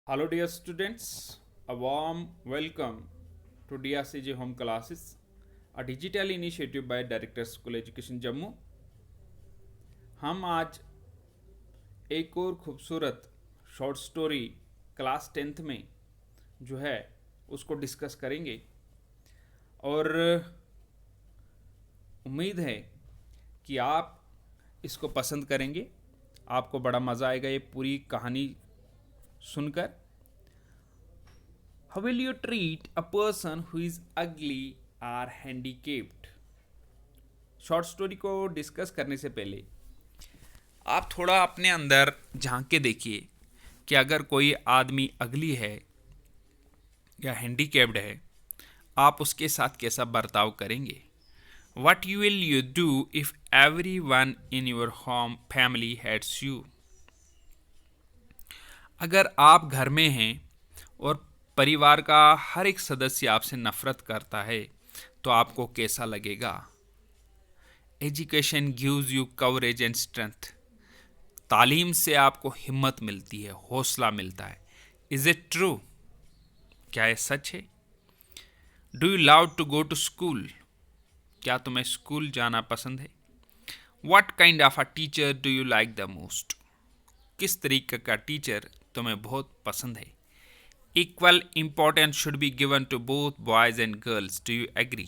Hello, dear students. A warm welcome to DRCJ Home Classes, a digital initiative by Director School Education Jammu. हम आज एक और खूबसूरत short story class 10th में जो है उसको डिस्कस करेंगे और उम्मीद है कि आप इसको पसंद करेंगे। आपको बड़ा मज़ा आएगा ये पूरी कहानी सुनकर। How will you treat a person who is ugly or handicapped? Short story को डिस्कस करने से पहले आप थोड़ा अपने अंदर झांक के देखिए कि अगर कोई आदमी अगली है या हैंडीकैप्ड है, आप उसके साथ कैसा बर्ताव करेंगे। What will you do if everyone in your home family hates you? अगर आप घर में हैं और परिवार का हर एक सदस्य आपसे नफरत करता है तो आपको कैसा लगेगा। Education gives you coverage and strength. तालीम से आपको हिम्मत मिलती है, हौसला मिलता है। Is it true? क्या ये सच है? Do you love to go to school? क्या तुम्हें स्कूल जाना पसंद है? What kind of a teacher do you like the most? किस तरीके का टीचर तुम्हें बहुत पसंद है? Equal importance should be given to both boys and girls. Do you agree?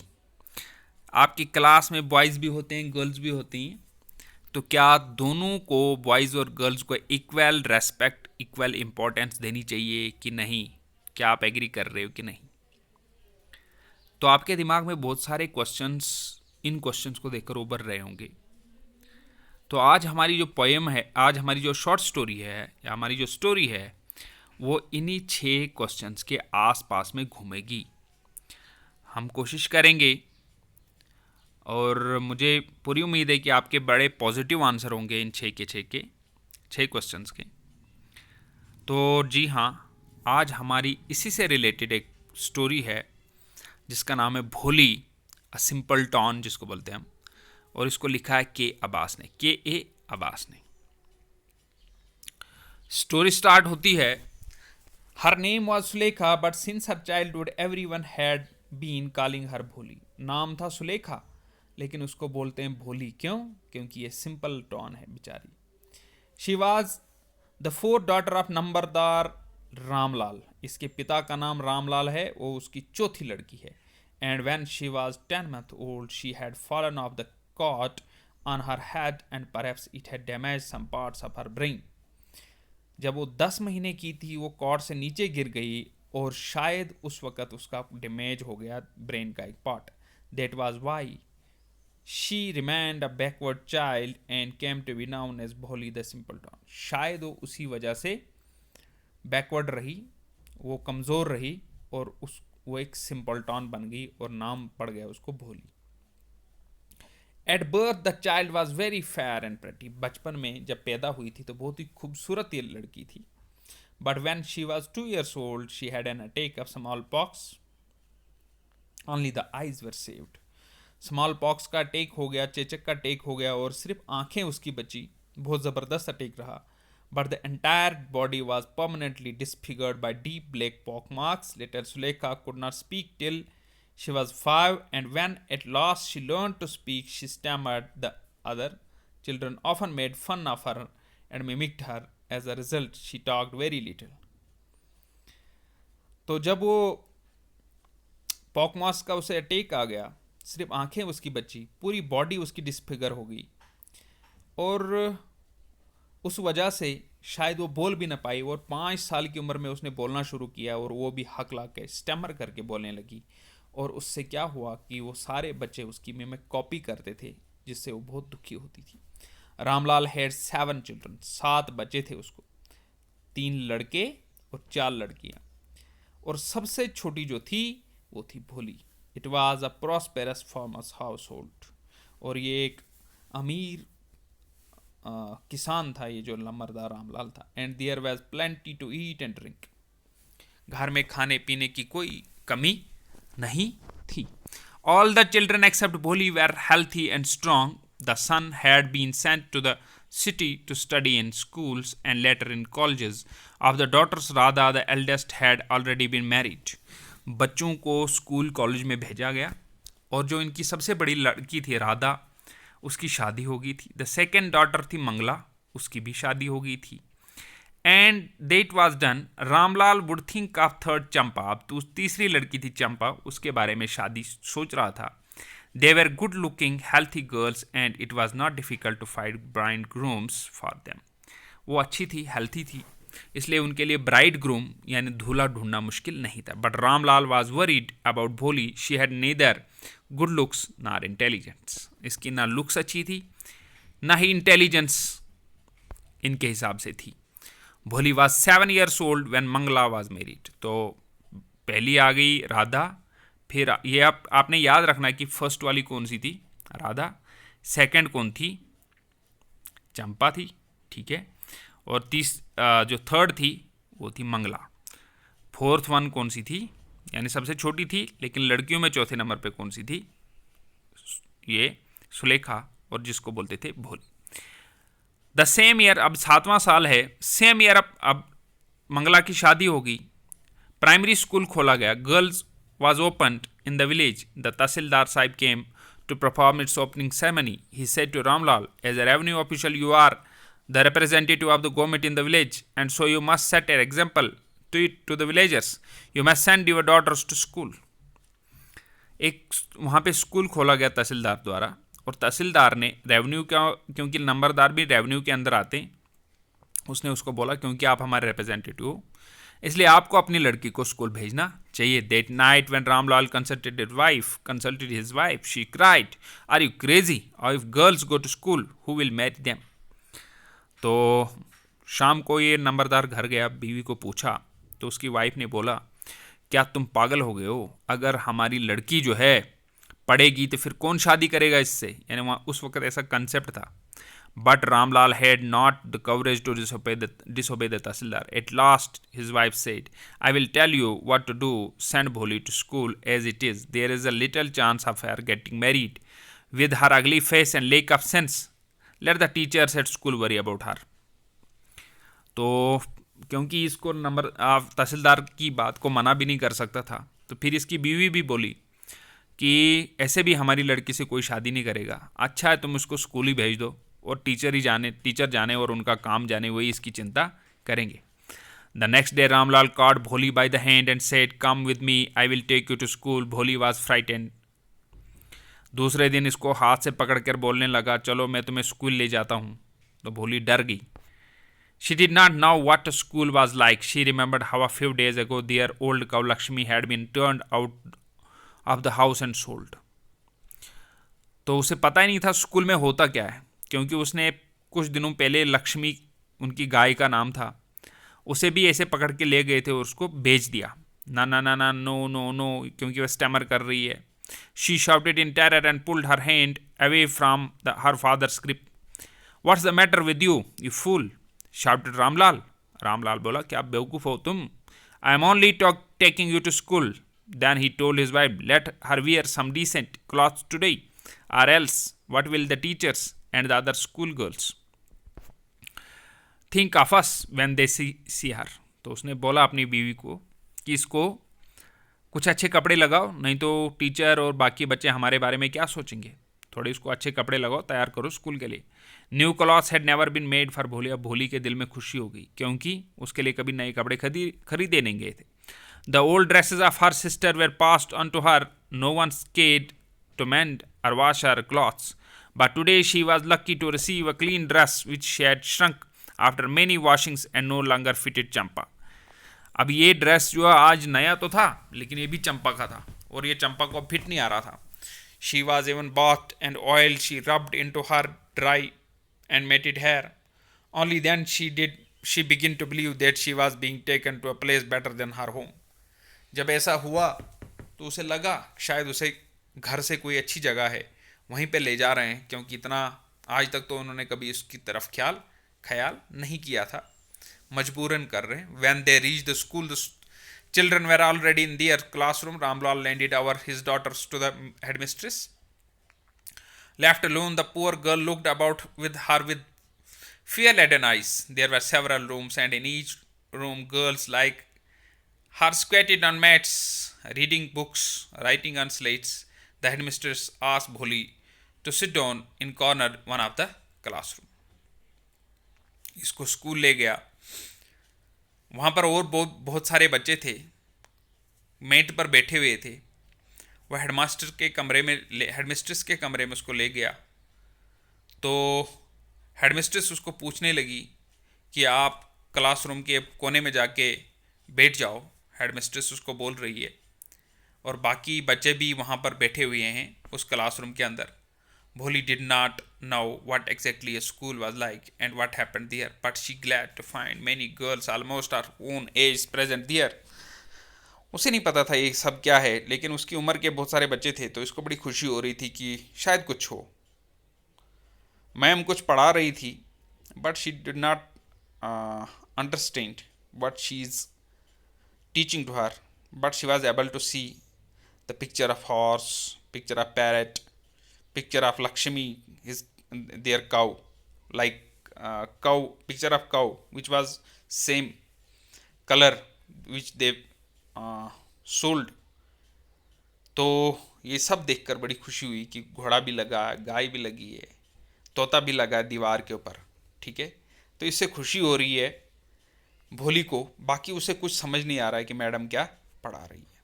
आपकी क्लास में बॉयज़ भी होते हैं, गर्ल्स भी होती हैं, तो क्या दोनों को, बॉयज़ और गर्ल्स को, इक्वल रेस्पेक्ट, इक्वल इम्पोर्टेंस देनी चाहिए कि नहीं? क्या आप एग्री कर रहे हो कि नहीं? तो आपके दिमाग में बहुत सारे क्वेश्चंस इन क्वेश्चंस को देखकर उभर रहे होंगे। तो आज हमारी जो पोएम है, आज हमारी जो शॉर्ट स्टोरी है या हमारी जो स्टोरी है, वो इन्हीं 6 क्वेश्चंस के आसपास में घूमेगी। हम कोशिश करेंगे और मुझे पूरी उम्मीद है कि आपके बड़े पॉजिटिव आंसर होंगे इन 6 क्वेश्चंस के। तो जी हाँ, आज हमारी इसी से रिलेटेड एक स्टोरी है जिसका नाम है भोली, अ सिंपल टॉन जिसको बोलते हैं हम, और इसको लिखा है के ए अब्बास ने। स्टोरी स्टार्ट होती है। Her name was Sulekha, but since her childhood everyone had been calling her भोली। नाम था सुलेखा, लेकिन उसको बोलते हैं भोली। क्यों? क्योंकि ये सिंपल टॉन है बेचारी। She was the fourth daughter of नंबरदार रामलाल। इसके पिता का नाम रामलाल है, वो उसकी चौथी लड़की है। And when she was 10 months old, she had fallen off the cot on her head and perhaps it had damaged some parts of her brain। जब वो 10 महीने की थी, वो कॉर्ड से नीचे गिर गई और शायद उस वक़्त उसका डैमेज हो गया ब्रेन का एक part. That was why she remained a backward child and came to be known as Bholi the simpleton. शायद वो उसी वजह से बैकवर्ड रही, वो कमज़ोर रही और वो एक सिंपल टॉन बन गई और नाम पड़ गया उसको भोली। At birth the child was very fair and pretty. बचपन में जब पैदा हुई थी तो बहुत ही खूबसूरत ये लड़की थी। But when she was 2 years old she had an attack of small pox. Only the eyes were saved. Small pox का अटैक हो गया, चेचक का अटैक हो गया और सिर्फ आंखें उसकी बची। बहुत ज़बरदस्त अटैक रहा। But the entire body was permanently disfigured by deep black pock marks. Little Sulekha could not speak till she was 5, and when at last she learned to speak, she stammered. The other children often made fun of her and mimicked her. As a result, she talked very little. तो जब वो पॉकमॉस का उसे attack आ गया, सिर्फ आंखें उसकी बची, पूरी बॉडी उसकी डिसफिगर हो गई और उस वजह से शायद वो बोल भी ना पाई। और 5 साल की उम्र में उसने बोलना शुरू किया और वो भी हकला के स्टैमर करके बोलने लगी। और उससे क्या हुआ कि वो सारे बच्चे उसकी में कॉपी करते थे, जिससे वो बहुत दुखी होती थी। Ramlal had 7 children. 7 बच्चे थे उसको, 3 लड़के और 4 लड़कियां। और सबसे छोटी जो थी वो थी भोली। It was a prosperous farmers house hold. और ये एक अमीर किसान था, ये जो नंबरदार रामलाल था। And there was plenty to eat and drink. घर में खाने पीने की कोई कमी नहीं थी। All the children except Bholi were healthy and strong. The son had been sent to the city to study in schools and later in colleges. Of the daughters, Radha, the eldest, had already been married. बच्चों को school college में भेजा गया और जो इनकी सबसे बड़ी लड़की थी राधा, उसकी शादी हो गई थी. द सेकेंड डॉटर थी मंगला, उसकी भी शादी हो गई थी. And that was done. Ramlal would think of third Champa. अब तो तीसरी लड़की थी चंपा, उसके बारे में शादी सोच रहा था. They were good looking healthy girls and it was not difficult to find bride grooms for them. वो अच्छी थी, हेल्थी थी, इसलिए उनके लिए ब्राइड ग्रूम यानी दूल्हा ढूंढना मुश्किल नहीं था. But Ramlal was worried about Bholi. She had neither good looks nor intelligence. इसकी ना लुक्स अच्छी थी ना ही इंटेलिजेंस इनके हिसाब से थी. Bholi was 7 years old when Mangala was married. तो पहली आ गई राधा, फिर ये आपने याद रखना कि फर्स्ट वाली कौन सी थी, राधा. सेकंड कौन थी, चंपा थी, ठीक है. और जो थर्ड थी वो थी मंगला. फोर्थ वन कौन सी थी, यानी सबसे छोटी थी लेकिन लड़कियों में चौथे नंबर पे कौन सी थी, ये सुलेखा, और जिसको बोलते थे भोली. द सेम ईयर, अब 7वां साल है, सेम ईयर अब मंगला की शादी होगी. प्राइमरी स्कूल खोला गया. Girls was opened in the village. The Tahsildar Sahib came to perform its opening ceremony. He said to Ramlal, as a revenue official, you are the representative of the government in the village, and so you must set an example to the villagers. You must send your daughters to school. एक वहाँ पे school खोला गया तहसीलदार द्वारा, और तहसीलदार ने revenue का, क्योंकि नंबरदार भी रेवेन्यू के अंदर आते हैं, उसने उसको बोला क्योंकि आप हमारे रिप्रेजेंटेटिव हो, इसलिए आपको अपनी लड़की को स्कूल भेजना चाहिए. That night when Ramlal consulted his wife, she cried, are you crazy, और if girls go to school who will marry them. तो शाम को ये नंबरदार घर गया, बीवी को पूछा, तो उसकी वाइफ ने बोला, क्या तुम पागल हो गए हो, अगर हमारी लड़की जो है पढ़ेगी तो फिर कौन शादी करेगा इससे. यानी वहाँ उस वक्त ऐसा कंसेप्ट था. But Ramlal had not the courage to disobey the Tahsildar. At last, his wife said, I will tell you what to do. Send Bholi to school as it is. There is a little chance of her getting married. With her ugly face and lack of sense, let the teachers at school worry about her. तो क्योंकि इसको तहसीलदार की बात को मना भी नहीं कर सकता था, तो फिर इसकी बीवी भी बोली कि ऐसे भी हमारी लड़की से कोई शादी नहीं करेगा, अच्छा है तुम उसको स्कूल ही भेज दो, और टीचर जाने और उनका काम जाने, वही इसकी चिंता करेंगे. The next day Ramlal caught Bholi by the hand and said, come with me, I will take you to school. Bholi was frightened. दूसरे दिन इसको हाथ से पकड़कर बोलने लगा, चलो मैं तुम्हें स्कूल ले जाता हूँ. तो भोली डर गई. She did not know what school was like. She remembered how a few days ago their old cow Lakshmi had been turned out of the house and sold. तो उसे पता ही नहीं था स्कूल में होता क्या है, क्योंकि उसने कुछ दिनों पहले लक्ष्मी, उनकी गाय का नाम था, उसे भी ऐसे पकड़ के ले गए थे और उसको बेच दिया. ना ना ना ना, नो नो नो, क्योंकि वह स्टैमर कर रही है. She shouted in terror and pulled her hand away from her father's grip. What's the matter with you, you fool, shouted Ramlal. Ramlal बोला, क्या बेवकूफ़ हो तुम, I am only taking you to school. Then he told his wife, let her wear some decent clothes today, or else what will the teachers and the other school girls think of us when they see her. तो उसने बोला अपनी बीवी को कि इसको कुछ अच्छे कपड़े लगाओ, नहीं तो टीचर और बाकी बच्चे हमारे बारे में क्या सोचेंगे. थोड़े इसको अच्छे कपड़े लगाओ, तैयार करो स्कूल के लिए. New clothes had never been made for Bholi. अब भोली के दिल में खुशी हो गई, क्योंकि उसके लिए कभी नए कपड़े खरीदे नहीं गए थे. The old dresses of her sister were passed on to her. No one cared to mend or wash her clothes. But today she was lucky to receive a clean dress which she had shrunk after many washings and no longer fitted चंपा. अब ये dress जो आज नया तो था, लेकिन ये भी चंपा का था, और ये चंपा को फिट नहीं आ रहा था. She was even bathed and oil she rubbed into her dry and matted hair. Only then she began to believe that she was being taken to a place better than her home. जब ऐसा हुआ तो उसे लगा शायद उसे घर से कोई अच्छी जगह है, वहीं पे ले जा रहे हैं, क्योंकि इतना आज तक तो उन्होंने कभी उसकी तरफ ख्याल नहीं किया था, मजबूरन कर रहे हैं. When they reached the school, the children were already in their classroom. Ramlal handed over his daughters to the headmistress. Left alone, the poor girl looked about with Fear-laden eyes. There were several rooms, and in each room, girls like her squatted on mats, reading books, writing on slates. The headmistress asked Bholi to sit down in corner one of the classroom. इसको school ले गया. वहाँ पर और बहुत बहुत सारे बच्चे थे, मेट पर बैठे हुए थे. वह हेडमिस्ट्रेस के कमरे में उसको ले गया. तो हेडमिस्ट्रेस उसको पूछने लगी कि आप क्लासरूम के कोने में जाके बैठ जाओ. हेडमिस्ट्रेस उसको बोल रही है, और बाकी बच्चे भी वहाँ पर बैठे हुए हैं उस क्लासरूम के अंदर. Bholi did not know what exactly a school was like and what happened there, but she glad to find many girls almost her own age present there. उसे नहीं पता था ये सब क्या है, लेकिन उसकी उम्र के बहुत सारे बच्चे थे, तो इसको बड़ी खुशी हो रही थी कि शायद कुछ हो. मैम कुछ पढ़ा रही थी, but she did not understand what she is teaching to her, but she was able to see the picture of horse, picture of parrot, picture of Lakshmi, is their cow, like cow, picture of cow which was same color which they sold. तो ये सब देखकर बड़ी खुशी हुई कि घोड़ा भी लगा, गाय भी लगी है, तोता भी लगा दीवार के ऊपर. ठीक है, तो इससे खुशी हो रही है भोली को. बाकी उसे कुछ समझ नहीं आ रहा है कि मैडम क्या पढ़ा रही है.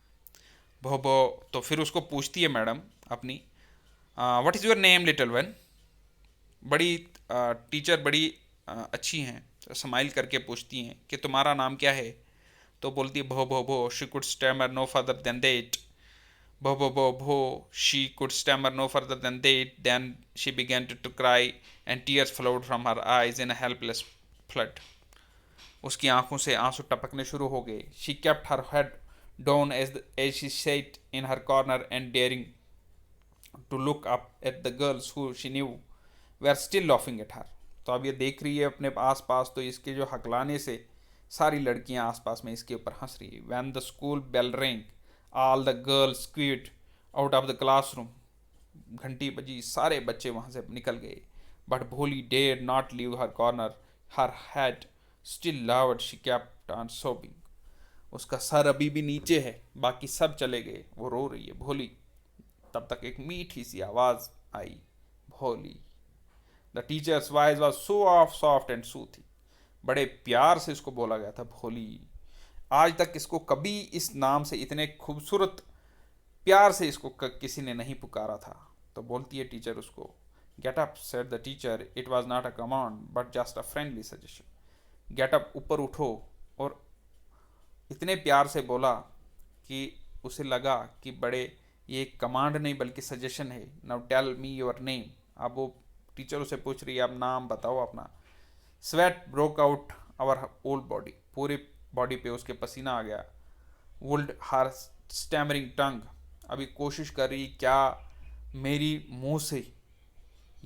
भो तो फिर उसको पूछती है मैडम अपनी, what is your name little one. बड़ी टीचर बड़ी अच्छी हैं, स्माइल करके पूछती हैं कि तुम्हारा नाम क्या है. तो बोलती है Bho. She could stammer no further than that. Bho. She could stammer no further than that. Then she began to cry and tears flowed from her eyes in a helpless flood. उसकी आंखों से आंसू टपकने शुरू हो गए. She kept her head down as she sat in her corner and daring to look up at the girls who she knew were still laughing at हर. तो अब ये देख रही है अपने आस पास, तो इसके जो हकलाने से सारी लड़कियां आस पास में इसके ऊपर हंस रही है. When the school bell ring all the girls quit out of the classroom. घंटी बजी, सारे बच्चे वहाँ से निकल गए. But Bholi dare not leave her corner, her head still lowered. She kept on sobbing. उसका सर अभी भी नीचे है, बाकी सब चले गए, वो रो रही है भोली. तब तक एक मीठी सी आवाज आई, Bholi. The teacher's voice was so soft and soothing. बड़े प्यार से इसको बोला गया था भोली. आज तक इसको कभी इस नाम से, इतने खूबसूरत प्यार से इसको किसी ने नहीं पुकारा था. तो बोलती है टीचर उसको, get up said the teacher. It was not a command but just a friendly suggestion. Get up, ऊपर उठो. और इतने प्यार से बोला कि उसे लगा कि बड़े ये एक कमांड नहीं बल्कि सजेशन है. Now tell me your name. अब वो टीचर उसे पूछ रही है, अब नाम बताओ अपना. Sweat broke out our old body. पूरी बॉडी पे उसके पसीना आ गया. वुल्ड हार स्टैमरिंग टंग. अभी कोशिश कर रही क्या मेरी मुंह से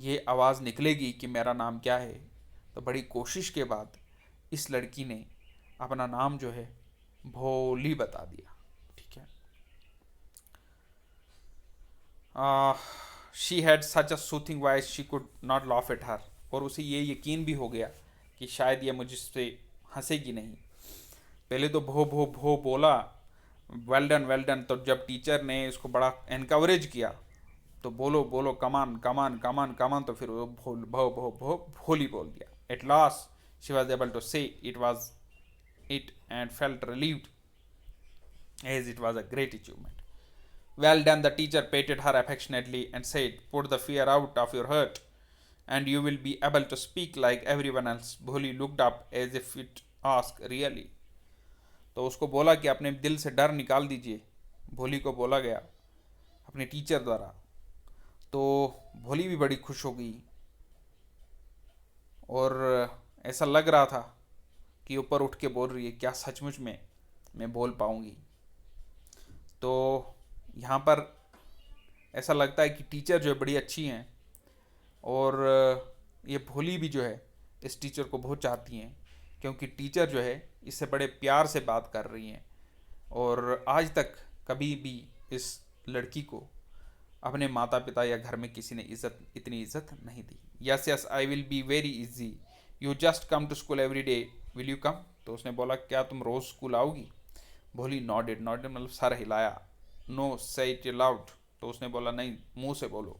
ये आवाज़ निकलेगी कि मेरा नाम क्या है. तो बड़ी कोशिश के बाद इस लड़की ने अपना नाम जो है भोली बता दिया. ठीक है. She had such a soothing voice she could not loaf at her. और उसे ये यकीन भी हो गया कि शायद ये मुझसे हंसेगी नहीं. पहले तो भो बोला, वेल डन. तो जब टीचर ने इसको बड़ा एनकवरेज किया, तो बोलो कमान, तो फिर वो भोली बोल दिया. At last she was able to say it and felt relieved, as it was a great achievement. Well done, the teacher patted her affectionately and said, put the fear out of your heart and you will be able to speak like everyone else. Bholi looked up as if it asked, really? तो उसको बोला कि अपने दिल से डर निकाल दीजिए. भोली को बोला गया अपने टीचर द्वारा. तो भोली भी बड़ी खुश हो गई और ऐसा लग रहा था कि ऊपर उठ के बोल रही है, क्या सचमुच में मैं बोल पाऊँगी. तो यहाँ पर ऐसा लगता है कि टीचर जो है बड़ी अच्छी हैं, और ये भोली भी जो है इस टीचर को बहुत चाहती हैं, क्योंकि टीचर जो है इससे बड़े प्यार से बात कर रही हैं. और आज तक कभी भी इस लड़की को अपने माता पिता या घर में किसी ने इतनी इज्जत नहीं दी. Yes I will be very easy you just come to school every day, will you come? तो उसने बोला क्या तुम रोज़ स्कूल आओगी? भोली नॉडेड, नॉडेड मतलब सर हिलाया। नो से इट लाउड, तो उसने बोला नहीं, मुंह से बोलो।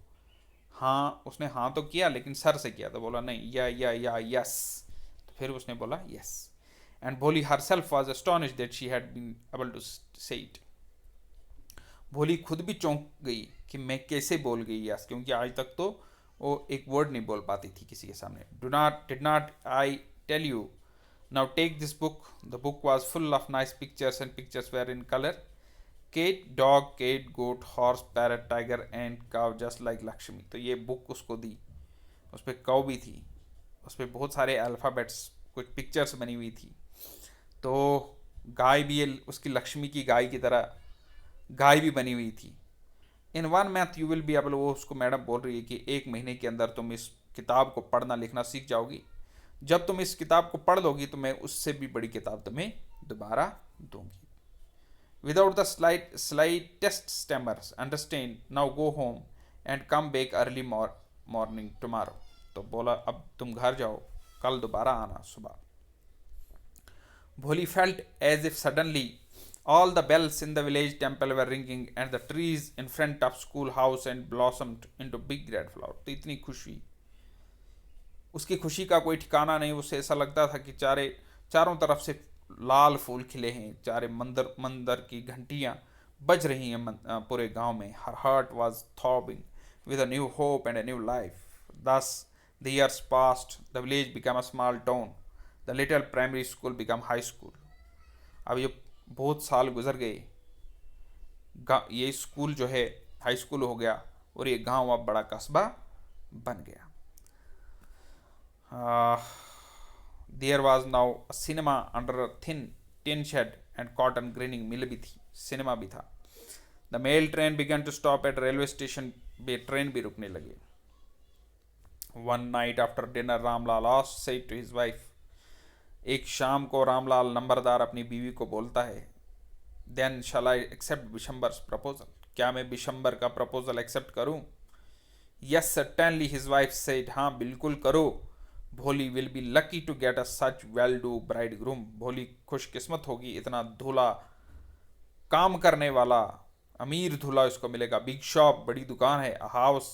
हाँ, उसने हाँ तो किया लेकिन सर से किया, तो बोला नहीं, या यस। तो फिर उसने बोला yes. And Bholi herself was astonish that she had been able to say it. Bholi खुद भी चौंक गई कि मैं कैसे बोल गई यस, क्योंकि आज तक तो वो एक वर्ड नहीं बोल पाती थी किसी के सामने। Did not I tell you, now take this book. The book was full of nice pictures and pictures were in colour. Cat dog, cat goat, horse, parrot, tiger and cow just like Lakshmi. तो ये book उसको दी, उस पर काव भी थी, उस पर बहुत सारे अल्फ़ाबेट्स, कुछ पिक्चर्स बनी हुई थी। तो गाय भी उसकी लक्ष्मी की गाय की तरह गाय भी बनी हुई थी। इन 1 month you will be able, वो उसको मैडम बोल रही है कि 1 महीने के अंदर तुम इस किताब को पढ़ना लिखना सीख जाओगी। जब तुम इस किताब को पढ़ लोगी तो मैं उससे भी बड़ी किताब तुम्हें दोबारा दूंगी। Without the slightest stammers understand, now go home and come back early morning tomorrow. तो बोला अब तुम घर जाओ, कल दोबारा आना सुबह। Bholi felt as if suddenly all the bells in the village temple were ringing and the trees in front of school house and blossomed into big red flower। तो इतनी खुशी, उसकी खुशी का कोई ठिकाना नहीं। उसे ऐसा लगता था कि चारों तरफ से लाल फूल खिले हैं, चारे मंदिर मंदिर की घंटियां बज रही हैं पूरे गांव में। Her heart was throbbing with a new hope and a new life. Thus the years passed, the village became a small town, the little primary school became high school। अब ये बहुत साल गुजर गए, ये स्कूल जो है हाई स्कूल हो गया और ये गांव अब बड़ा कस्बा बन गया। There was now a cinema under a thin tin shed and cotton ginning mill भी थी, सिनेमा भी था। The mail train began to stop at railway station, पे ट्रेन भी रुकने लगे। One night after dinner Ramlal asked said to his wife, एक शाम को रामलाल नंबरदार अपनी बीवी को बोलता है, then shall I accept Bishamber's proposal, क्या मैं बिशंबर का प्रपोजल एक्सेप्ट करूं? Yes certainly his wife said, हाँ बिल्कुल करो। Bholi will be lucky to get a such well do bride groom, Bholi खुशकिस्मत होगी, इतना धूला काम करने वाला अमीर धूला उसको मिलेगा। बिग शॉप, बड़ी दुकान है, a house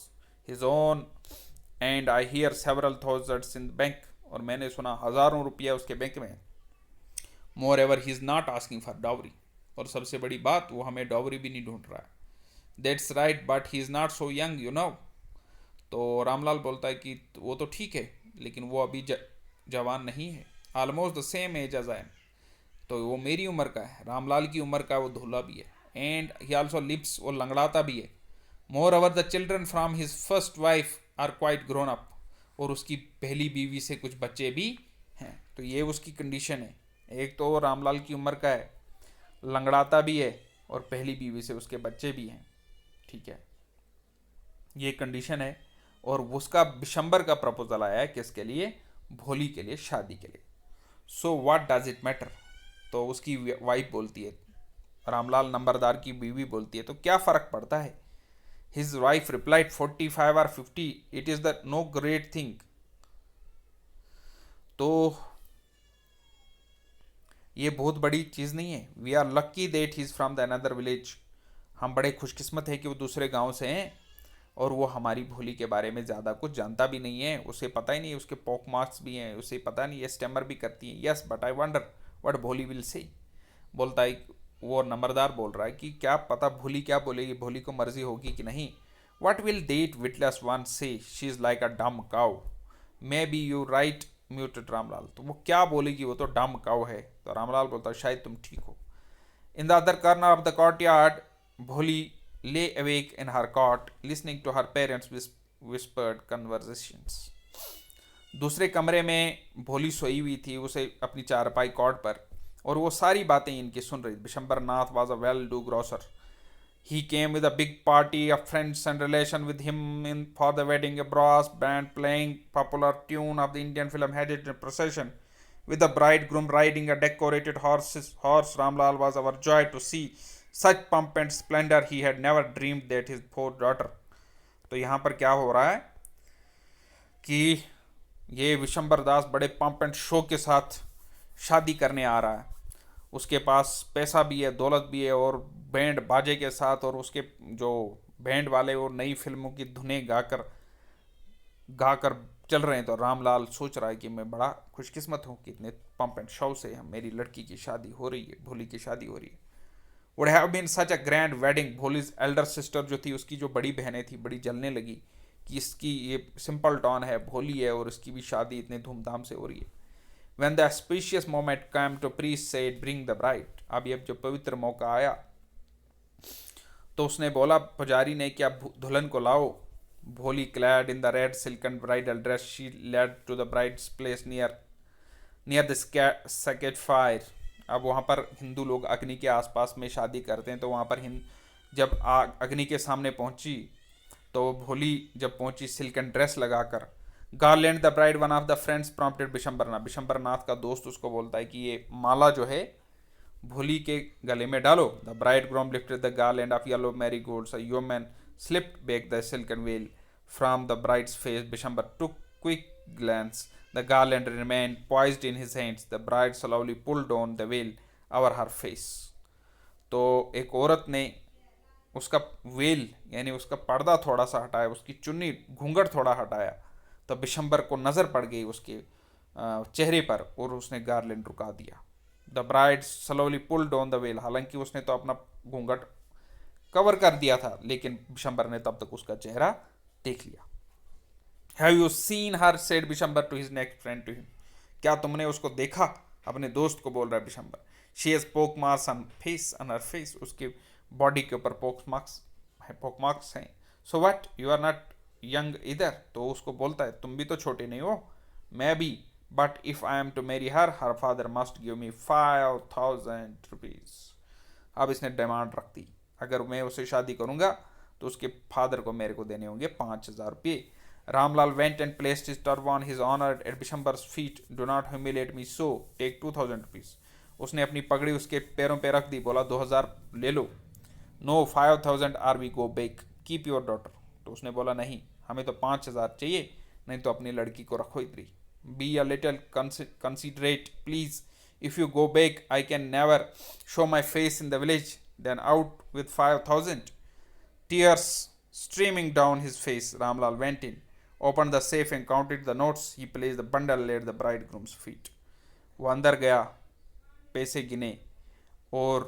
his own, and I hear several thousands in bank, और मैंने सुना हज़ारों रुपया उसके बैंक में। Moreover he is not asking for dowry, और सबसे बड़ी बात वो हमें डावरी भी नहीं ढूंढ रहा है। That's right but he is not so young you know. तो रामलाल बोलता है कि वो तो ठीक है लेकिन वो अभी जवान नहीं है। Almost the same age as I am, तो वो मेरी उम्र का है, रामलाल की उम्र का वो धूला भी है। एंड ही आल्सो लिप्स, वो लंगड़ाता भी है। Moreover the children from his first wife are quite grown up, और उसकी पहली बीवी से कुछ बच्चे भी हैं। तो ये उसकी कंडीशन है, एक तो रामलाल की उम्र का है, लंगड़ाता भी है, और पहली बीवी से उसके बच्चे भी हैं। ठीक है, ये कंडीशन है। और उसका बिशंबर का प्रपोजल आया है किसके लिए? भोली के लिए, शादी के लिए। So what does it matter? तो उसकी वाइफ बोलती है, रामलाल नंबरदार की बीवी बोलती है, तो क्या फ़र्क पड़ता है? हिज वाइफ रिप्लाइड, 45 और 50 it is the no great thing. तो ये बहुत बड़ी चीज़ नहीं है। We are lucky that he is from the another village, हम बड़े खुशकिस्मत हैं कि वो दूसरे गांव से हैं, और वो हमारी भोली के बारे में ज़्यादा कुछ जानता भी नहीं है, उसे पता ही नहीं है, उसके पॉक मार्क्स भी हैं, उसे पता नहीं है, स्टैमर भी करती है। Yes but I wonder what भोली विल से, बोलता है वो नंबरदार बोल रहा है कि क्या पता भोली क्या बोलेगी, भोली को मर्जी होगी कि नहीं। What will that witless one say, she is like a dumb cow, maybe you right muttered Ramlal. तो वो क्या बोलेगी, वो तो डम काउ है। तो रामलाल बोलता है शायद तुम ठीक हो। In the other corner of the courtyard, भोली lay awake in her cot listening to her parents whispered conversations। दूसरे कमरे में भोली सोई हुई थी, उसे अपनी चारपाई कॉट पर, और वो सारी बातें इनकी सुन रही। Bishamber Nath was a well do grocer, he came with a big party of friends and relation with him in for the wedding, a brass band playing popular tune of the Indian film headed in procession with the bridegroom riding a decorated horse। Ramlal was overjoyed to see such pomp and splendor, he had never dreamed that his poor daughter। तो यहाँ पर क्या हो रहा है कि ये विशंबर दास बड़े पंप एंड शो के साथ शादी करने आ रहा है, उसके पास पैसा भी है, दौलत भी है, और बैंड बाजे के साथ, और उसके जो बैंड वाले वो नई फिल्मों की धुनें गाकर गाकर चल रहे हैं। तो रामलाल सोच रहा है कि मैं बड़ा खुशकिस्मत हूँ कि इतने पंप एंड शो से मेरी लड़की की शादी हो रही है, भोली की शादी हो रही है। Would have been such a grand wedding. Bholi's elder sister जो थी, उसकी जो बड़ी बहनें थी, बड़ी जलने लगी कि इसकी ये सिंपल टॉन है, भोली है, और इसकी भी शादी इतने धूमधाम से हो रही है। When the auspicious moment came to priest said, "Bring the bride." अब जब पवित्र मौका आया तो उसने बोला, पुजारी ने, कि आप दुल्हन को लाओ। भोली clad in the red silken bridal dress, she led to the bride's place near the sacred fire. अब वहाँ पर हिंदू लोग अग्नि के आसपास में शादी करते हैं, तो वहाँ पर जब आग अग्नि के सामने पहुंची, तो भोली जब पहुंची सिल्कन ड्रेस लगाकर, garland the bride, one of the friends prompted Bishambernath, Bishambernath का दोस्त उसको बोलता है कि ये माला जो है भोली के गले में डालो। The bridegroom lifted the garland of yellow marigolds, a woman slipped back the silken veil from the bride's face, Bishamber took quick glance. The garland remained poised in his hands. The bride slowly pulled on the veil over her face. तो एक औरत ने उसका well यानी उसका पर्दा थोड़ा सा हटाया, उसकी चुन्नी घूंघट थोड़ा हटाया, तो बिशंबर को नज़र पड़ गई उसके चेहरे पर, और उसने गार्लैंड रुका दिया। The bride slowly pulled on the well, हालांकि उसने तो अपना घूंघट कवर कर दिया था, लेकिन बिशंबर ने तब तक उसका चेहरा देख लिया। Have you seen her, said Bishamber to his next friend to him, क्या तुमने उसको देखा? अपने दोस्त को बोल रहा है Bishambar. She has pock marks on face, on her face, उसके बॉडी के ऊपर पोक मार्क्स हैं। So what, you are not young इधर, तो उसको बोलता है तुम भी तो छोटे नहीं हो, मैं भी, but if I am to marry her father must give me 5000 rupees. अब इसने डिमांड रख दी, अगर मैं उससे शादी करूंगा तो उसके फादर को मेरे को देने होंगे 5000 रुपये। Ramlal went and placed his turban, his honor, at Bishambar's feet. Do not humiliate me so. Take 2000 rupees. उसने अपनी पगड़ी उसके पैरों पे रख दी, बोला 2000 ले लो। No 5000 or we go back. Keep your daughter. तो उसने बोला नहीं, हमें तो 5000 चाहिए, नहीं तो अपनी लड़की को रखो इधर ही। Be a little considerate, please. If you go back, I can never show my face in the village. Then out with 5000. Tears streaming down his face, Ramlal went in, opened the safe and counted the notes. He placed the bundle at the bridegroom's feet. वो अंदर गया, पैसे गिने, और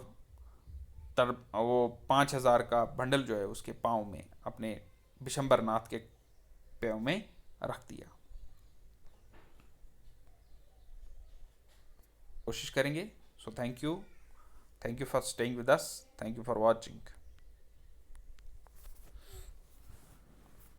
वो 5000 का bundle जो है उसके पाँव में, अपने बिशंबरनाथ के पैरों में रख दिया। कोशिश करेंगे। So thank you for staying with us, thank you for watching.